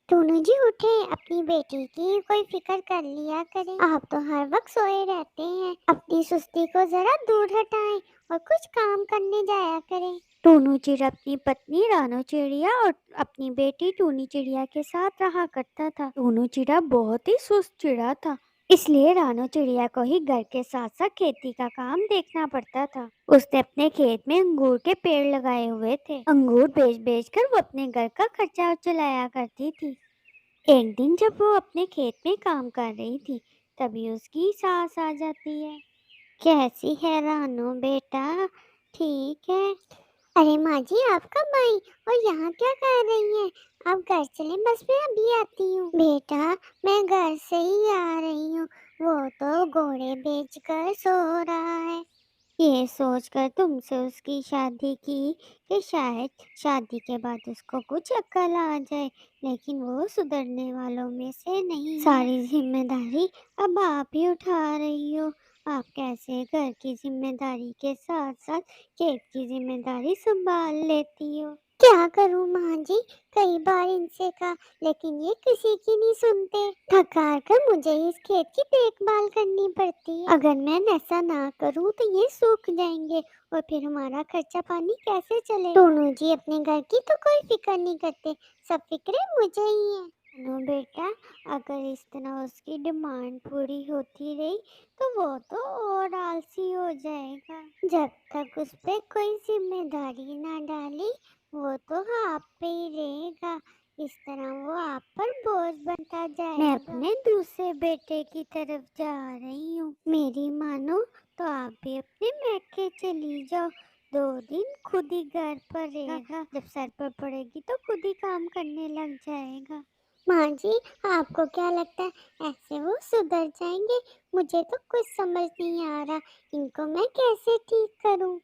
टूनू जी उठे, अपनी बेटी की कोई फिक्र कर लिया करें। आप तो हर वक्त सोए रहते हैं। अपनी सुस्ती को जरा दूर हटाएं और कुछ काम करने जाया करें। टूनू चिड़ा अपनी पत्नी रानू चिड़िया और अपनी बेटी टूनी चिड़िया के साथ रहा करता था। टूनू चिड़ा बहुत ही सुस्त चिड़ा था, इसलिए रानू चिड़िया को ही घर के साथ साथ खेती का काम देखना पड़ता था। उसने अपने खेत में अंगूर के पेड़ लगाए हुए थे। अंगूर बेच बेच कर वो अपने घर का खर्चा चलाया करती थी। एक दिन जब वो अपने खेत में काम कर रही थी, तभी उसकी सास आ जाती है। कैसी है रानू बेटा, ठीक है? अरे माँ जी, आप कब आई और यहाँ क्या कर रही हैं? आप घर चलें, बस मैं अभी आती हूँ। बेटा, मैं घर से ही आ रही हूँ। वो तो घोड़े बेचकर सो रहा है। ये सोचकर तुमसे उसकी शादी की कि शायद शादी के बाद उसको कुछ अक्ल आ जाए, लेकिन वो सुधरने वालों में से नहीं है। सारी जिम्मेदारी अब आप ही उठा रही हो। आप कैसे घर की जिम्मेदारी के साथ साथ खेत की जिम्मेदारी संभाल लेती हो? क्या करूं माँ जी, कई बार इनसे कहा, लेकिन ये किसी की नहीं सुनते। थक हार कर मुझे इस खेत की देखभाल करनी पड़ती है। अगर मैं ऐसा ना करूं तो ये सूख जाएंगे और फिर हमारा खर्चा पानी कैसे चलेगा? दोनों जी अपने घर की तो कोई फिक्र नहीं करते, सब फिक्रें मुझे ही है। नो बेटा, अगर इस तरह उसकी डिमांड पूरी होती रही तो वो तो और आलसी हो जाएगा। जब तक उस पे कोई जिम्मेदारी ना डाली, वो तो आप पे ही रहेगा। इस तरह वो आप पर बोझ बनता जाएगा। मैं अपने दूसरे बेटे की तरफ जा रही हूँ। मेरी मानो तो आप भी अपने मैके चली जाओ। 2 दिन खुद ही घर पर रहेगा, जब सर पर पड़ेगी तो खुद ही काम करने लग जाएगा। माँ जी, आपको क्या लगता है ऐसे वो सुधर जाएंगे? मुझे तो कुछ समझ नहीं आ रहा, इनको मैं कैसे ठीक करूँ?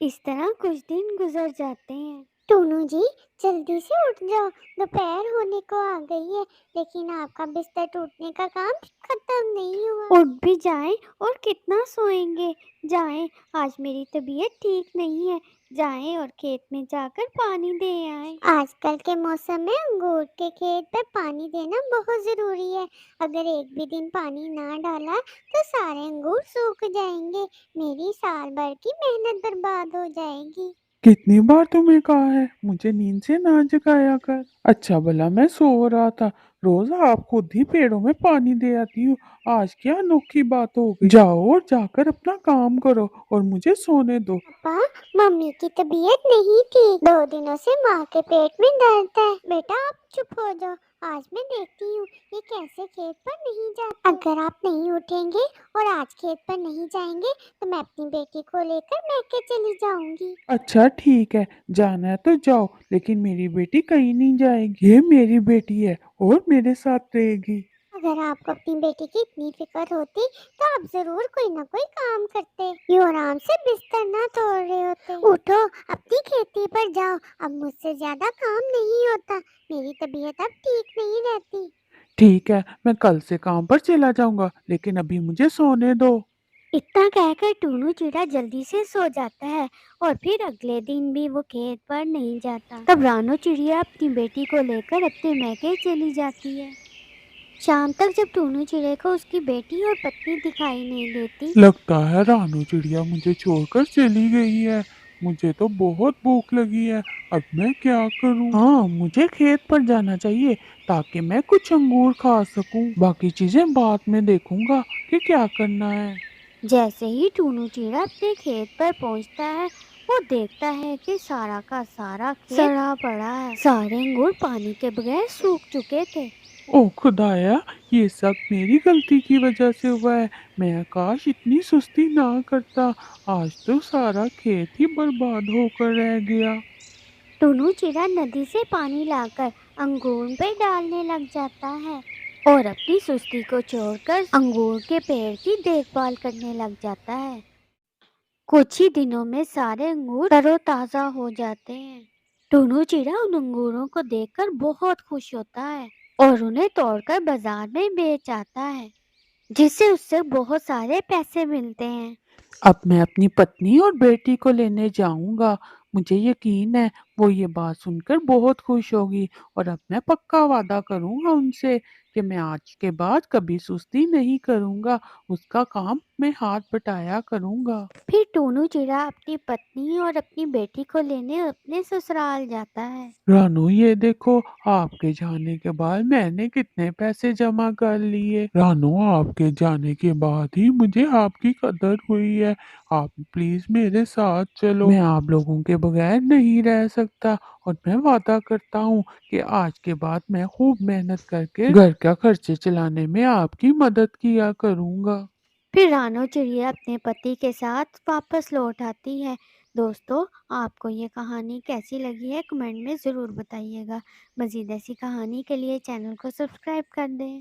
इस तरह कुछ दिन गुजर जाते हैं। टूनू जी, जल्दी से उठ जाओ, दोपहर होने को आ गई है, लेकिन आपका बिस्तर टूटने का काम खत्म नहीं हुआ। उठ भी जाएं और कितना सोएंगे? जाएं, आज मेरी तबीयत ठीक नहीं है। जाएं और खेत में जाकर पानी दे आएं। आजकल के मौसम में अंगूर के खेत पर पानी देना बहुत जरूरी है। अगर एक भी दिन पानी ना डाला तो सारे अंगूर सूख जाएंगे। मेरी साल भर की मेहनत बर्बाद हो जाएगी। कितनी बार तुम्हें कहा है मुझे नींद से ना जगाया कर। अच्छा भला मैं सो रहा था। रोज आप खुद ही पेड़ों में पानी दे आती हो। आज क्या अनोखी बात हो गई। जाओ और जाकर अपना काम करो और मुझे सोने दो। पापा, मम्मी की तबीयत नहीं ठीक, 2 दिनों से माँ के पेट में दर्द है। बेटा आप चुप हो जाओ, आज मैं देखती हूँ ये कैसे खेत पर नहीं जाते। अगर आप नहीं उठेंगे और आज खेत पर नहीं जाएंगे तो मैं अपनी बेटी को लेकर मैके चली जाऊंगी। अच्छा ठीक है, जाना है तो जाओ, लेकिन मेरी बेटी कहीं नहीं जाएगी। ये मेरी बेटी है और मेरे साथ रहेगी। अगर आपको अपनी बेटी की इतनी फिक्र होती तो आप जरूर कोई ना कोई काम करते। यूं आराम से बिस्तर ना तोड़ रहे होते। उठो, अपनी खेती पर जाओ, अब मुझसे ज्यादा काम नहीं होता। मेरी तबीयत अब ठीक नहीं रहती। ठीक है, मैं कल से काम पर चला जाऊंगा, लेकिन अभी मुझे सोने दो। इतना कहकर टूनू चिड़ा जल्दी से सो जाता है और फिर अगले दिन भी वो खेत पर नहीं जाता। तब रानू चिड़िया अपनी बेटी को लेकर अपने मैके चली जाती है। शाम तक जब टूनू चिड़े को उसकी बेटी और पत्नी दिखाई नहीं देती, लगता है रानू चिड़िया मुझे छोड़कर चली गई है। मुझे तो बहुत भूख लगी है। अब मैं क्या करूं? हाँ, मुझे खेत पर जाना चाहिए ताकि मैं कुछ अंगूर खा सकूं। बाकी चीजें बाद में देखूंगा कि क्या करना है। जैसे ही टूनू चिड़ा अपने खेत पर पहुंचता है, वो देखता है कि सारा का सारा खेत सड़ा पड़ा है। सारे अंगूर पानी के बगैर सूख चुके थे। ओह खुदाया, ये सब मेरी गलती की वजह से हुआ है। मैं काश इतनी सुस्ती ना करता। आज तो सारा खेत ही बर्बाद होकर रह गया। टूनू चिड़ा नदी से पानी लाकर अंगूर पे डालने लग जाता है और अपनी सुस्ती को छोड़कर अंगूर के पेड़ की देखभाल करने लग जाता है। कुछ ही दिनों में सारे अंगूर तरोताजा हो जाते हैं। टूनू चिड़ा उन अंगूरों को देखकर बहुत खुश होता है और उन्हें तोड़कर बाजार में बेच आता है, जिससे उससे बहुत सारे पैसे मिलते हैं। अब मैं अपनी पत्नी और बेटी को लेने जाऊंगा। मुझे यकीन है वो ये बात सुनकर बहुत खुश होगी और अब मैं पक्का वादा करूंगा उनसे कि मैं आज के बाद कभी सुस्ती नहीं करूंगा, उसका काम मैं हाथ बटाया करूंगा। फिर टोनू चिड़ा अपनी पत्नी और अपनी बेटी को लेने अपने ससुराल जाता है। रानू ये देखो, आपके जाने के बाद मैंने कितने पैसे जमा कर लिए। रानू आपके जाने के बाद ही मुझे आपकी कदर हुई है। आप प्लीज मेरे साथ चलो, मैं आप लोगों के बगैर नहीं रह सकता और मैं वादा करता हूँ कि आज के बाद मैं खूब मेहनत करके घर का खर्चे चलाने में आपकी मदद किया करूँगा। फिर रानो चिड़िया अपने पति के साथ वापस लौट आती है। दोस्तों, आपको ये कहानी कैसी लगी है कमेंट में ज़रूर बताइएगा। मज़ीद ऐसी कहानी के लिए चैनल को सब्सक्राइब कर दें।